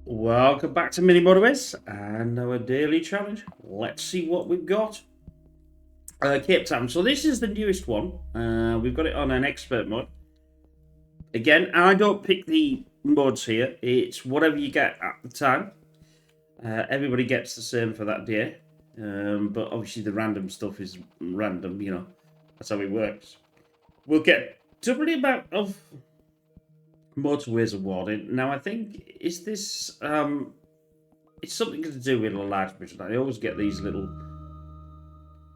Welcome back to Mini Motorways and our daily challenge. Let's see what we've got. Cape Town. So this is the newest one. We've got it on an expert mode. Again, I don't pick the modes here. It's whatever you get at the time. Everybody gets the same for that day. But obviously the random stuff is random, you know. That's how it works. We'll get double the amount of Motorways awarded. Now I think, is this it's something to do with a large mission. I always get these little.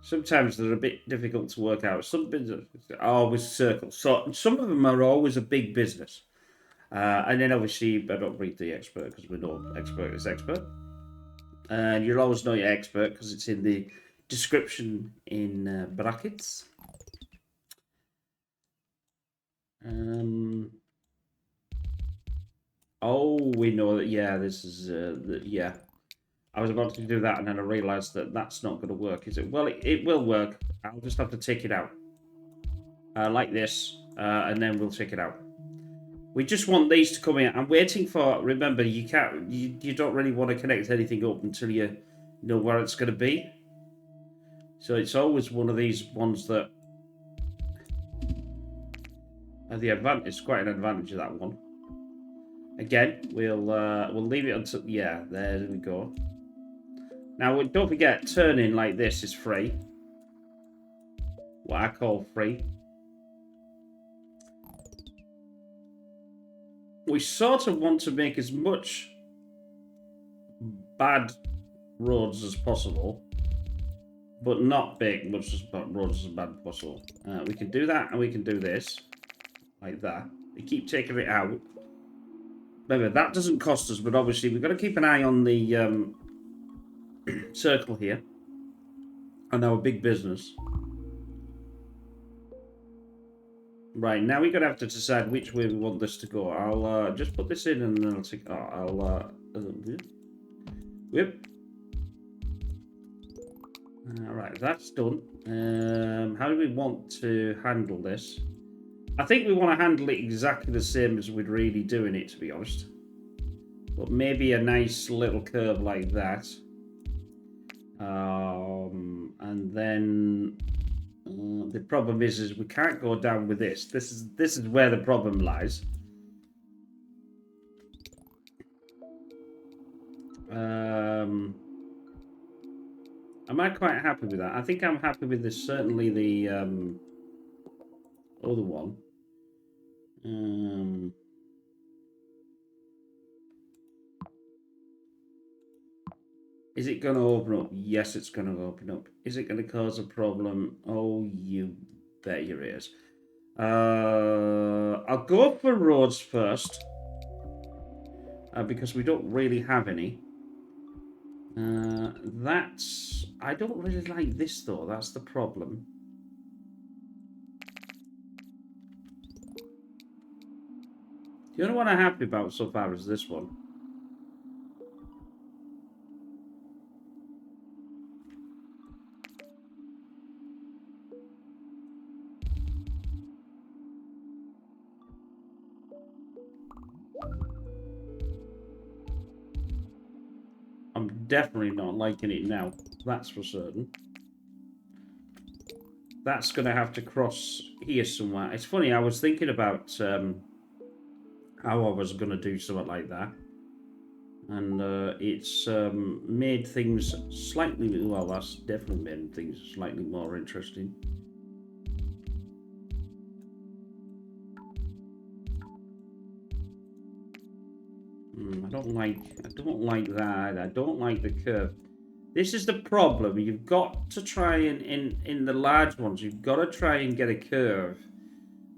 Sometimes they're a bit difficult to work out. Some business are always circles. So some of them are always a big business. And then obviously, I don't read the expert because we know expert is expert. And you'll always know your expert because it's in the description in brackets. Oh, we know that. Yeah, this is. Yeah. I was about to do that, and then I realised that that's not going to work, is it? Well, it will work. I'll just have to take it out. Like this, and then we'll take it out. We just want these to come in. I'm waiting for... Remember, you can't... You don't really want to connect anything up until you know where it's going to be. So it's always one of these ones that... the advantage... It's quite an advantage of that one. Again, we'll leave it until... Yeah, there we go. Now, don't forget, turning like this is free. What I call free. We sort of want to make as much bad roads as possible, but not big much as roads as bad as possible. We can do that, and we can do this, like that. We keep taking it out. Remember, that doesn't cost us, but obviously we've got to keep an eye on the circle here, and our big business. Right, now we're going to have to decide which way we want this to go. I'll just put this in and then I'll take... whip. Alright, that's done. How do we want to handle this? I think we want to handle it exactly the same as we'd really doing it, to be honest. But maybe a nice little curve like that. And then... the problem is we can't go down with this. This is where the problem lies. Am I quite happy with that? I think I'm happy with this. Certainly the other one. Is it going to open up? Yes, it's going to open up. Is it going to cause a problem? Oh, you bet your ears. I'll go for roads first. Because we don't really have any. I don't really like this, though. That's the problem. The only one I'm happy about so far is this one. I'm definitely not liking it now. That's for certain. That's going to have to cross here somewhere. It's funny, I was thinking about how I was going to do something like that. And it's made things slightly... Well, that's definitely made things slightly more interesting. I don't like that. I don't like the curve. This is the problem. You've got to try and in the large ones, you've got to try and get a curve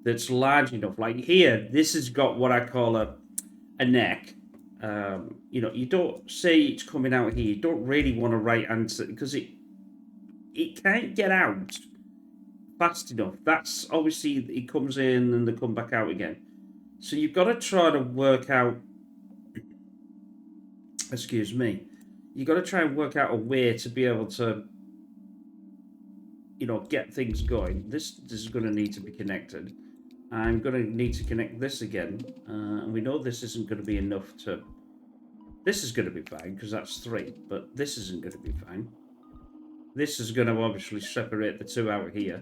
that's large enough. Like here, this has got what I call a neck. You know, you don't say it's coming out here. You don't really want to right answer because it can't get out fast enough. That's obviously it comes in and they come back out again. So you've got to try to work out. Excuse me. You've got to try and work out a way to be able to, you know, get things going. This is going to need to be connected. I'm going to need to connect this again. And we know this isn't going to be enough to This is going to be fine because that's 3, but this isn't going to be fine. This is going to obviously separate the 2 out of here.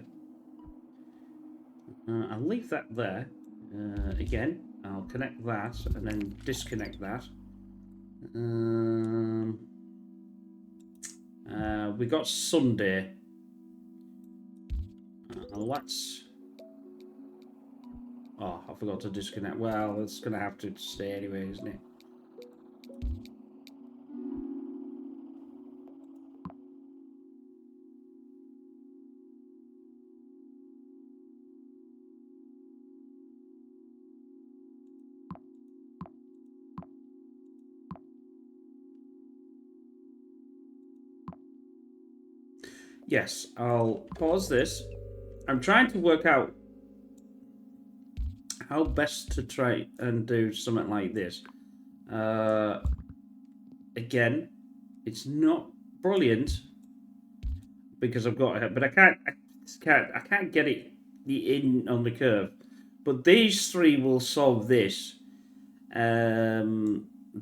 I'll leave that there. Again, I'll connect that and then disconnect that. We got Sunday. Let's... Oh, I forgot to disconnect. Well, it's going to have to stay anyway, isn't it? Yes, I'll pause this. I'm trying to work out how best to try and do something like this. Again, it's not brilliant because I've got it, but I can't get it in on the curve. But these 3 will solve this. They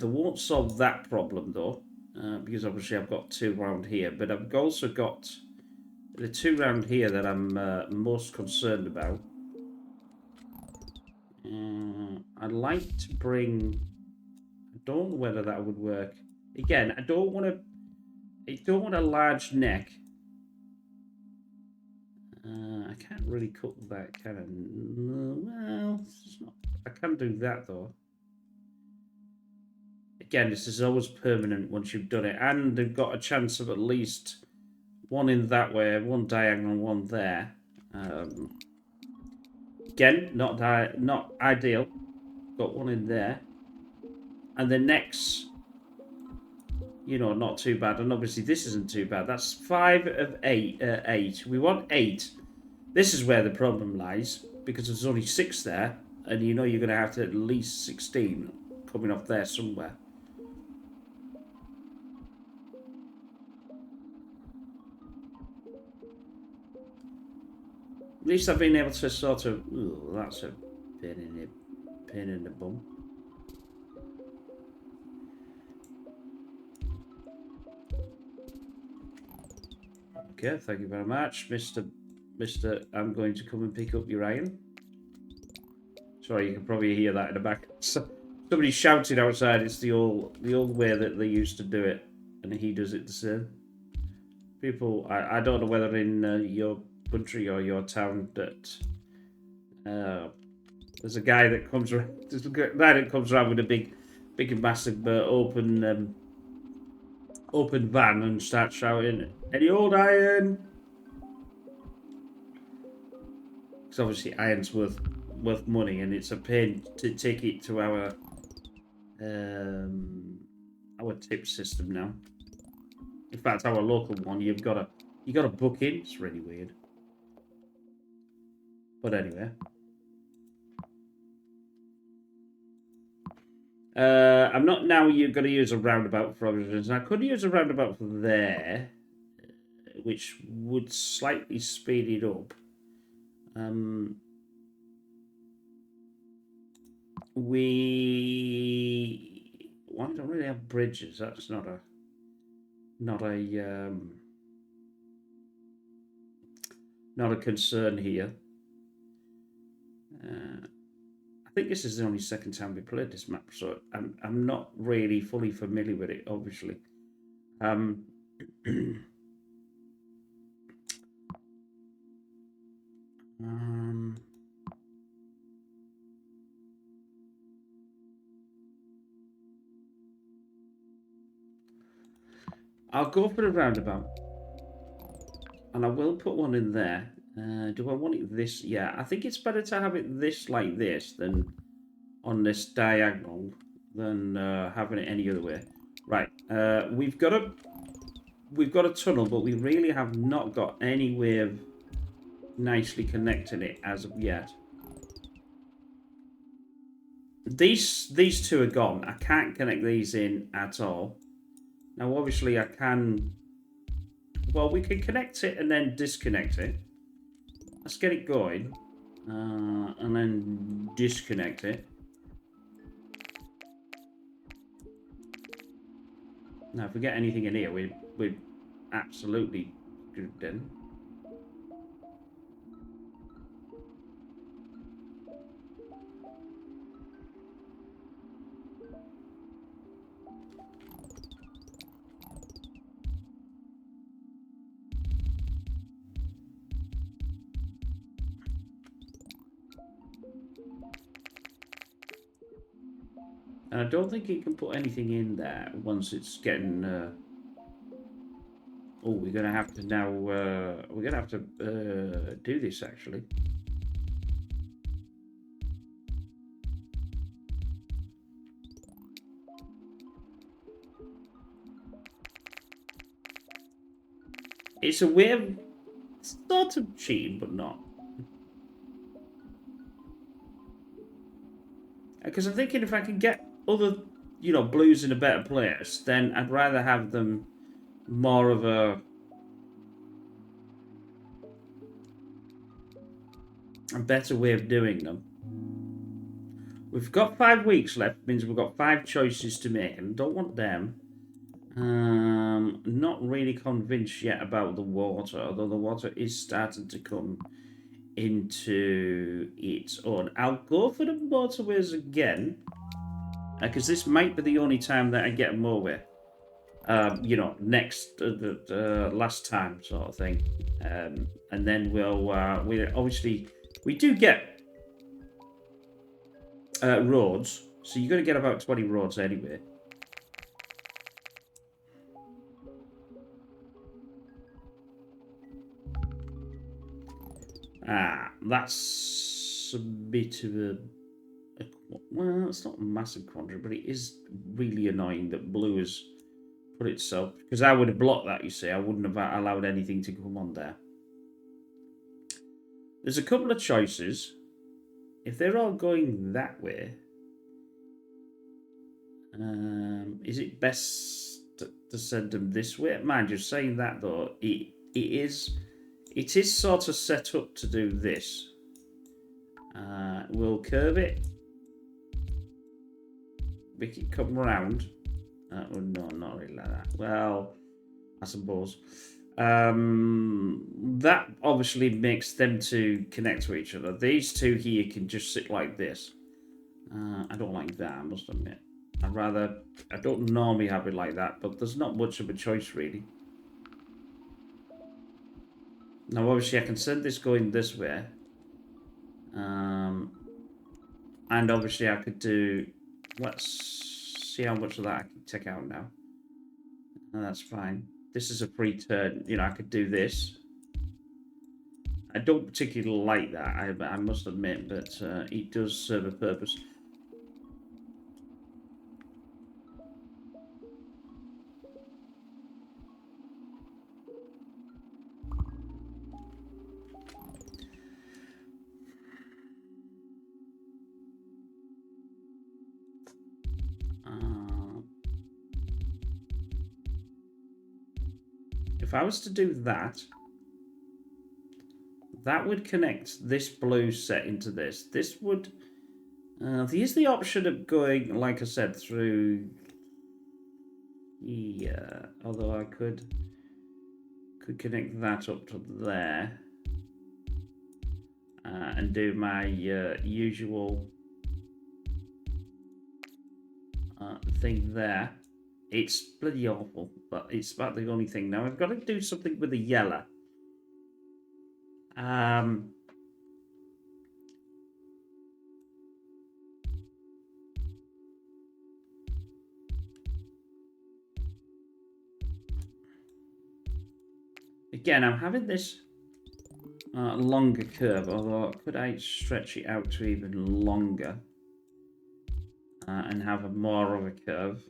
won't solve that problem though, because obviously I've got 2 around here, but I've also got the 2 around here that I'm most concerned about. I'd like to bring... I don't know whether that would work. Again, I don't want a large neck. I can't really cut that, can I? Well, it's not, I can do that though. Again, this is always permanent once you've done it, and they've got a chance of at least one in that way, one diagonal, one there. Again, not ideal. Got one in there, and the next, you know, not too bad. And obviously this isn't too bad. That's 5 of 8. 8. We want 8. This is where the problem lies, because there's only 6 there, and you know you're going to have to at least 16 coming off there somewhere. At least I've been able to sort of... Ooh, that's a pain in the bum. Okay, thank you very much, Mr. I'm going to come and pick up your iron. Sorry, you can probably hear that in the back. Somebody shouted outside. It's the old way that they used to do it, and he does it the same. People, I don't know whether in your country or your town that there's a guy that comes around. There's a guy that comes around with a big and massive open van and starts shouting, "Any old iron?" Because obviously iron's worth money, and it's a pain to take it to our tip system now. In fact, our local one, you got to book in. It's really weird. But anyway, I'm not now. You're going to use a roundabout for observations. I could use a roundabout for there, which would slightly speed it up. We don't really have bridges. That's not a concern here. I think this is the only second time we played this map, so I'm not really fully familiar with it, obviously. I'll go for a roundabout, and I will put one in there. Do I want it this? Yeah, I think it's better to have it this like this than on this diagonal than having it any other way. Right, we've got a tunnel, but we really have not got any way of nicely connecting it as of yet. These 2 are gone. I can't connect these in at all. Now, obviously, I can... Well, we can connect it and then disconnect it. Let's get it going. And then disconnect it. Now, if we get anything in here, we're absolutely good then. And I don't think you can put anything in there once it's getting... Oh, we're going to have to now... we're going to have to do this, actually. It's a way of sort of cheating, but not. Because I'm thinking if I can get other, blues in a better place, then I'd rather have them more of a better way of doing them. We've got 5 weeks left, means we've got 5 choices to make, and I don't want them. Not really convinced yet about the water, although the water is starting to come into its own. I'll go for the motorways again, because this might be the only time that I get a motorway. Next, last time sort of thing. And then we obviously, we do get roads, so you're going to get about 20 roads anyway. That's a bit of a well, it's not a massive quandary, but it is really annoying that blue has put itself, because I would have blocked that, you see. I wouldn't have allowed anything to come on there. There's a couple of choices. If they're all going that way, is it best to send them this way? Mind you, saying that though, it is sort of set up to do this. We'll curve it. Make it come round. No, not really like that. Well, I suppose. That obviously makes them two connect to each other. These two here can just sit like this. I don't like that, I must admit. I don't normally have it like that, but there's not much of a choice really. Now obviously I can send this going this way. And obviously I could do, let's see how much of that I can take out now. No, that's fine. This is a free turn. I could do this. I don't particularly like that, I must admit, but it does serve a purpose. If I was to do that, that would connect this blue set into this. This would... there's the option of going, like I said, through... Yeah, although I could connect that up to there. And do my usual thing there. It's bloody awful, but it's about the only thing. Now I've got to do something with the yellow. Again, I'm having this longer curve, although could I stretch it out to even longer and have a more of a curve?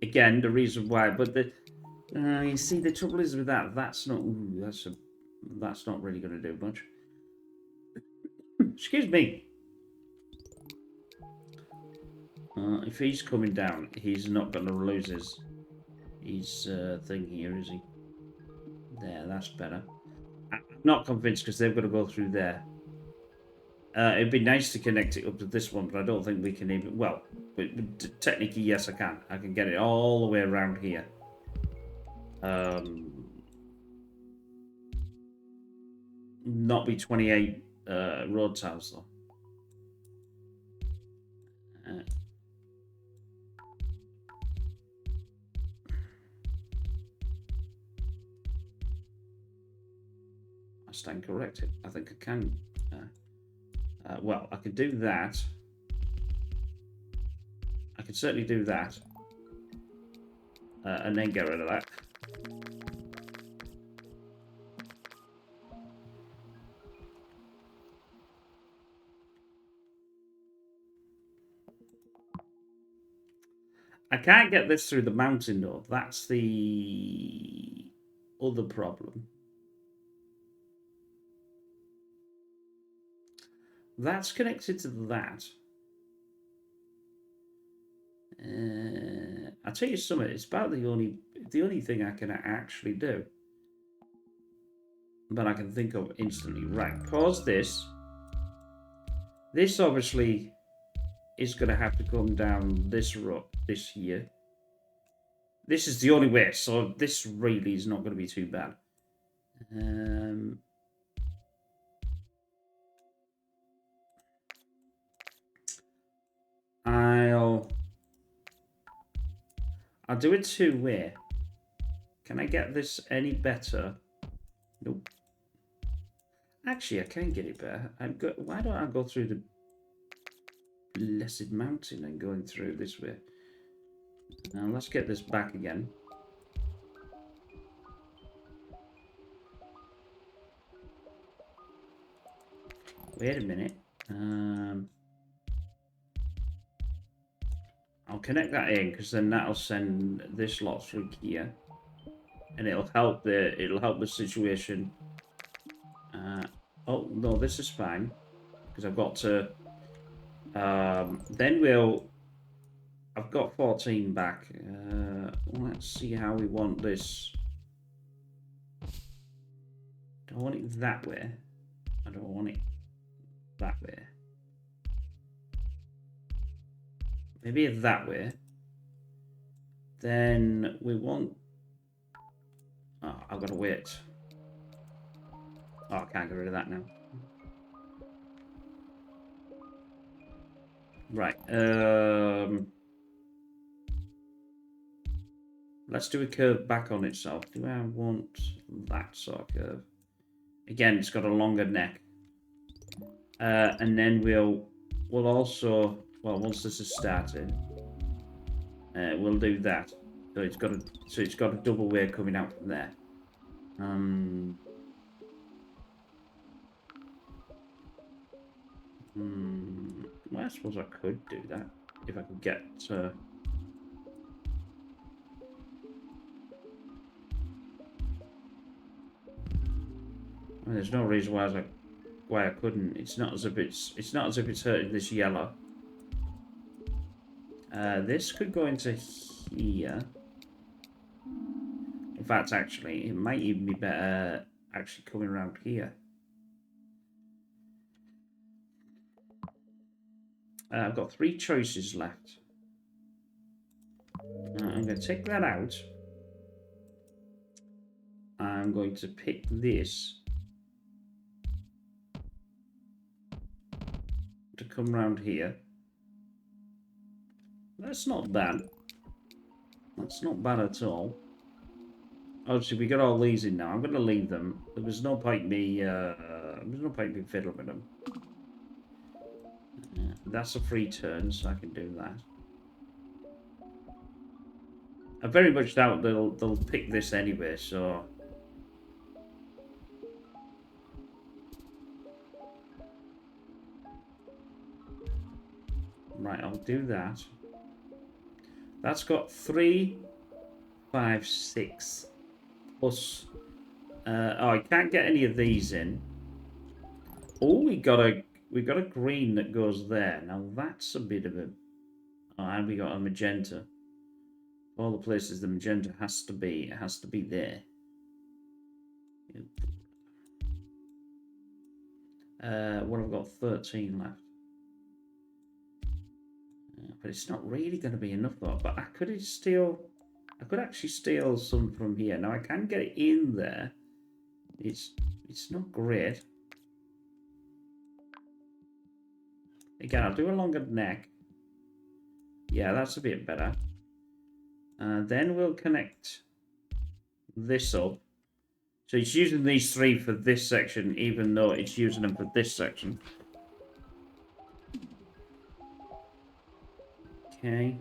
Again, the reason why, but you see, the trouble is with that. That's not really going to do much. Excuse me. If he's coming down, he's not going to lose his thing here, is he? There, that's better. I'm not convinced because they've got to go through there. It'd be nice to connect it up to this one, but I don't think we can even... Well, But technically, yes, I can. I can get it all the way around here. Not be 28 road tiles, though. I stand corrected. I think I can. Well, I could do that. I could certainly do that. And then get rid of that. I can't get this through the mountain, though. That's the other problem. That's connected to that. I'll tell you something. It's about the only thing I can actually do. But I can think of instantly. Right, pause this. This obviously is going to have to come down this road, this here. This is the only way, so this really is not going to be too bad. I'll do it two-way. Can I get this any better? Nope. Actually, I can get it better. Why don't I go through the blessed mountain and going through this way? Now let's get this back again. Wait a minute. I'll connect that in because then that'll send this lot through here, and it'll help the situation. Oh no, this is fine because I've got to. I've got 14 back. Let's see how we want this. Do I want it that way? I don't want it that way. Maybe that way. Then we want... Oh, I've got to wait. Oh, I can't get rid of that now. Right. Let's do a curve back on itself. Do I want that sort of curve? Again, it's got a longer neck. And then we'll also... Well, once this is started, we'll do that. So it's got a double way coming out from there. Well, I suppose I could do that if I could get. Well, there's no reason why I couldn't. It's not as if it's hurting this yellow. This could go into here. In fact, actually, it might even be better actually coming around here. I've got 3 choices left. I'm going to take that out. I'm going to pick this to come around here. That's not bad. That's not bad at all. Obviously, we got all these in now. I'm going to leave them. There was no point me fiddling with them. That's a free turn, so I can do that. I very much doubt they'll pick this anyway, so... Right, I'll do that. That's got 3, 5, 6 plus. Oh, I can't get any of these in. Oh, we got a green that goes there. Now that's a bit of a. Oh, and we got a magenta. All the places the magenta has to be. It has to be there. What have I got? 13 left. But it's not really going to be enough though. But I could actually steal some from here. Now I can get it in there. It's not great. Again, I'll do a longer neck. Yeah, that's a bit better. Then we'll connect this up. So it's using these three for this section, even though it's using them for this section. Okay.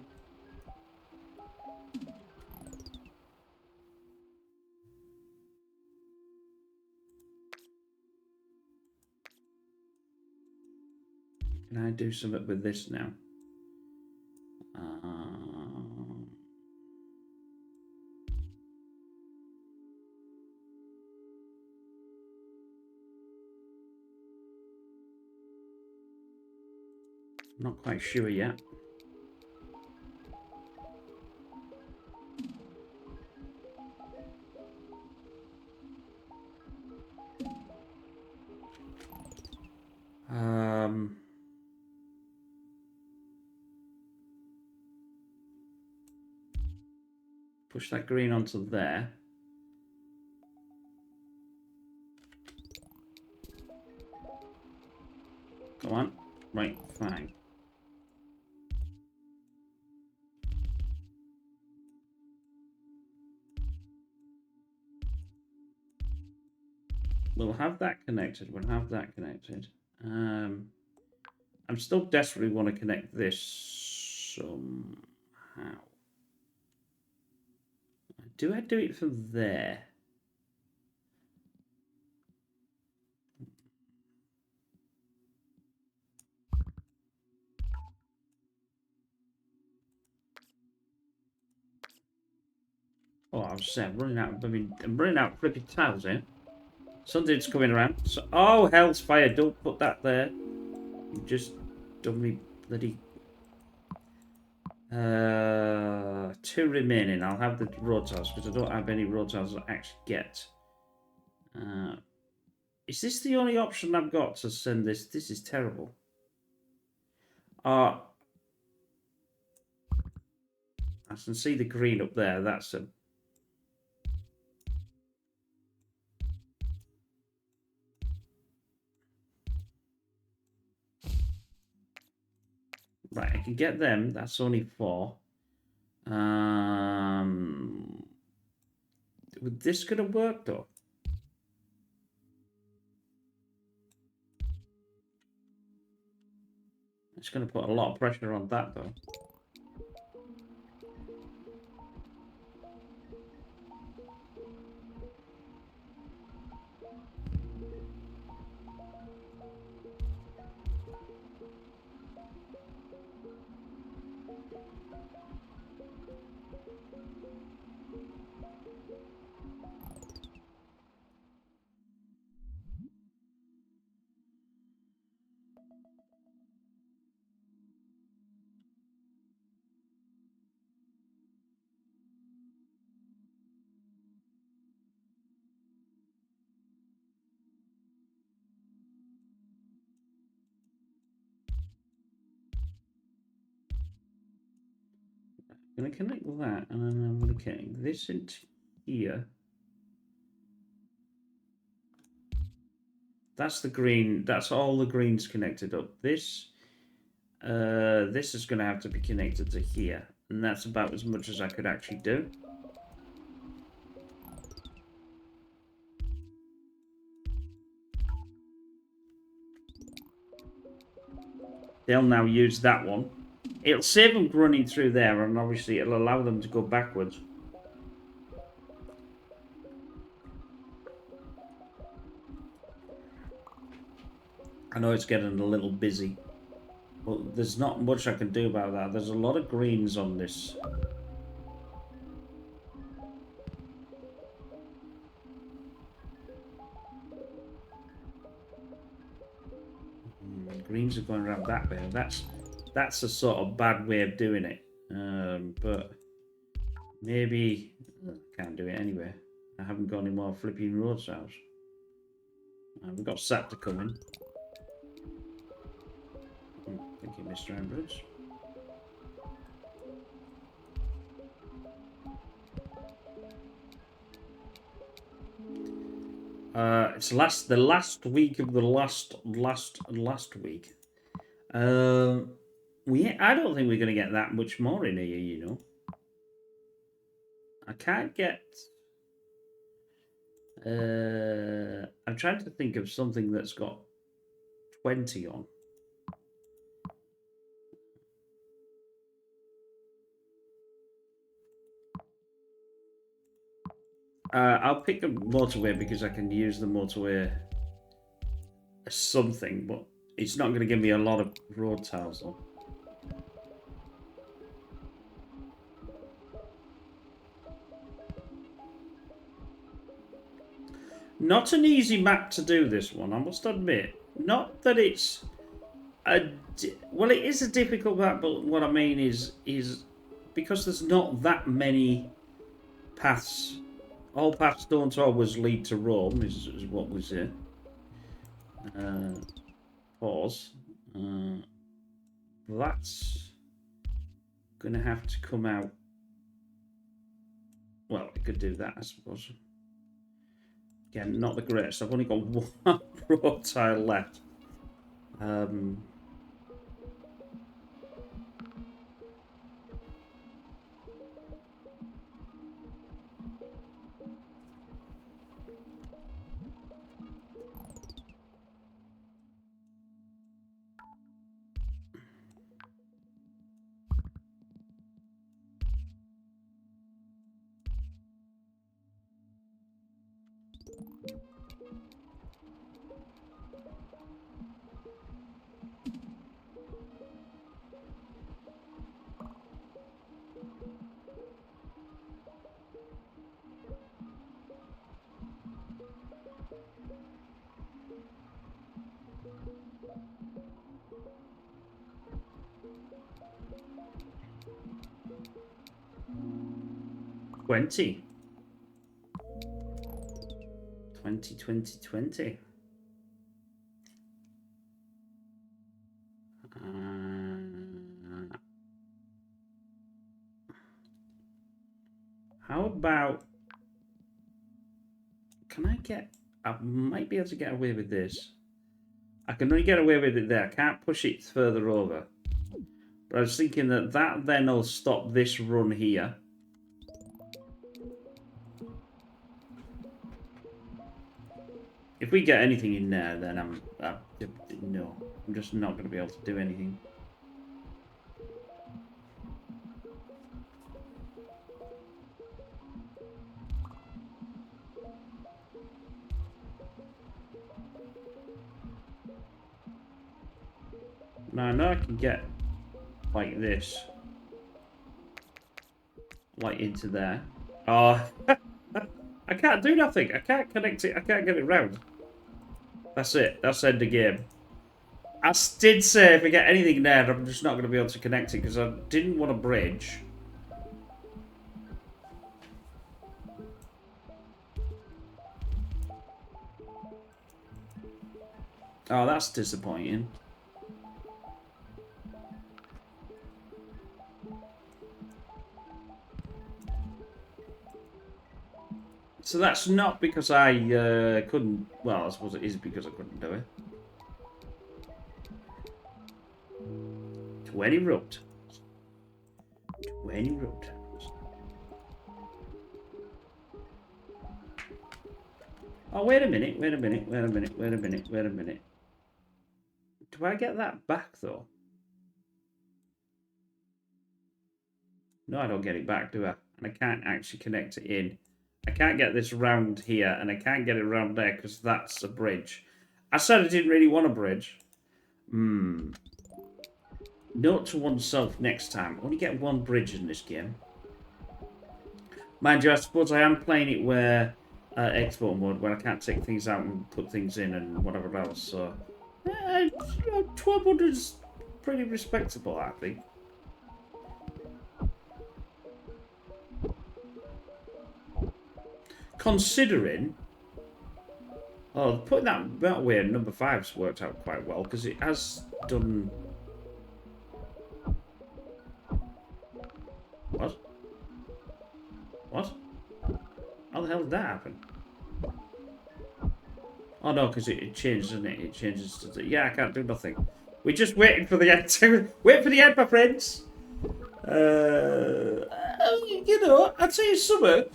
Can I do something with this now? I'm not quite sure yet. Push that green onto there. Come on. Right, fine. We'll have that connected. We'll have that connected. I'm still desperately want to connect this somehow. Do I do it from there? Oh, I was saying, running out. I mean, I'm running out of flipping tiles here. Something's coming around. So, oh, hell's fire! Don't put that there. You just done me bloody. 2 remaining. I'll have the road tiles because I don't have any road tiles to actually get. Is this the only option I've got to send this? This is terrible. I can see the green up there. That's a. Right, I can get them. That's only 4. Would this gonna work though? It's gonna put a lot of pressure on that though. I'm going to connect that, and then I'm going to connect this into here. That's the green. That's all the greens connected up. This is going to have to be connected to here, and that's about as much as I could actually do. They'll now use that one. It'll save them running through there, and obviously it'll allow them to go backwards. I know it's getting a little busy, but there's not much I can do about that. There's a lot of greens on this. Greens are going around that way. That's a sort of bad way of doing it. But maybe I can't do it anyway. I haven't got any more flipping road tiles. We've got sap to come in. Thank you, Mr. Ambrose. It's the last week of the last week. I don't think we're gonna get that much more in here, you know. I can't get. I'm trying to think of something that's got 20 on. I'll pick a motorway because I can use the motorway as something, but it's not going to give me a lot of road tiles though. Not an easy map to do, this one, I must admit. Not that it's well, it is a difficult map, but what I mean is because there's not that many paths. All paths don't always lead to Rome, is what we say. Pause. That's gonna have to come out. Well, we could do that, I suppose. Again, not the greatest. I've only got one road tile left. 20. 20. How about... Can I get... I might be able to get away with this. I can only get away with it there. I can't push it further over. But I was thinking that then will stop this run here. If we get anything in there, then I'm just not going to be able to do anything. Now I know I can get like this, like into there. Oh, I can't do nothing. I can't connect it. I can't get it round. That's it. That's end of game. I did say if we get anything there, I'm just not going to be able to connect it because I didn't want a bridge. Oh, that's disappointing. So that's not because I couldn't... Well, I suppose it is because I couldn't do it. 20 road tiles. 20 road tiles. Oh, wait a minute. Do I get that back, though? No, I don't get it back, do I? And I can't actually connect it in. I can't get this round here, and I can't get it round there because that's a bridge. I said I didn't really want a bridge. Note to oneself next time. Only get one bridge in this game. Mind you, I suppose I am playing it where export mode, where I can't take things out and put things in and whatever else. So, 1200 is pretty respectable, I think. Considering, putting that way, number 5's worked out quite well because it has done. What? What? How the hell did that happen? Oh no, because it changes, doesn't it? It changes to yeah, I can't do nothing. We're just waiting for the end. Wait for the end, my friends. You know, I'd say it's summer.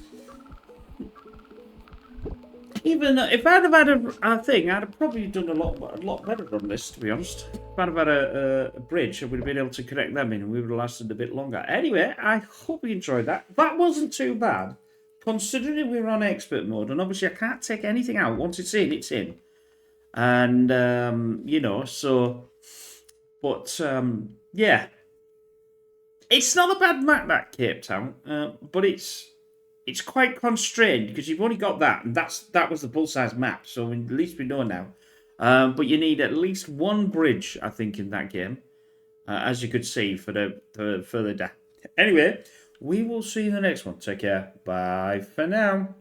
Even if I'd have had a thing, I'd have probably done a lot better on this, to be honest. If I'd have had a bridge, I would have been able to connect them in, and we would have lasted a bit longer. Anyway, I hope you enjoyed that. That wasn't too bad, considering we were on expert mode, and obviously I can't take anything out. Once it's in, it's in. And, you know, so... But, yeah. It's not a bad map, that Cape Town, but it's quite constrained because you've only got that, and that was the full-size map, so at least we know now. But you need at least one bridge, I think, in that game, as you could see for the further down. Anyway, we will see you in the next one. Take care. Bye for now.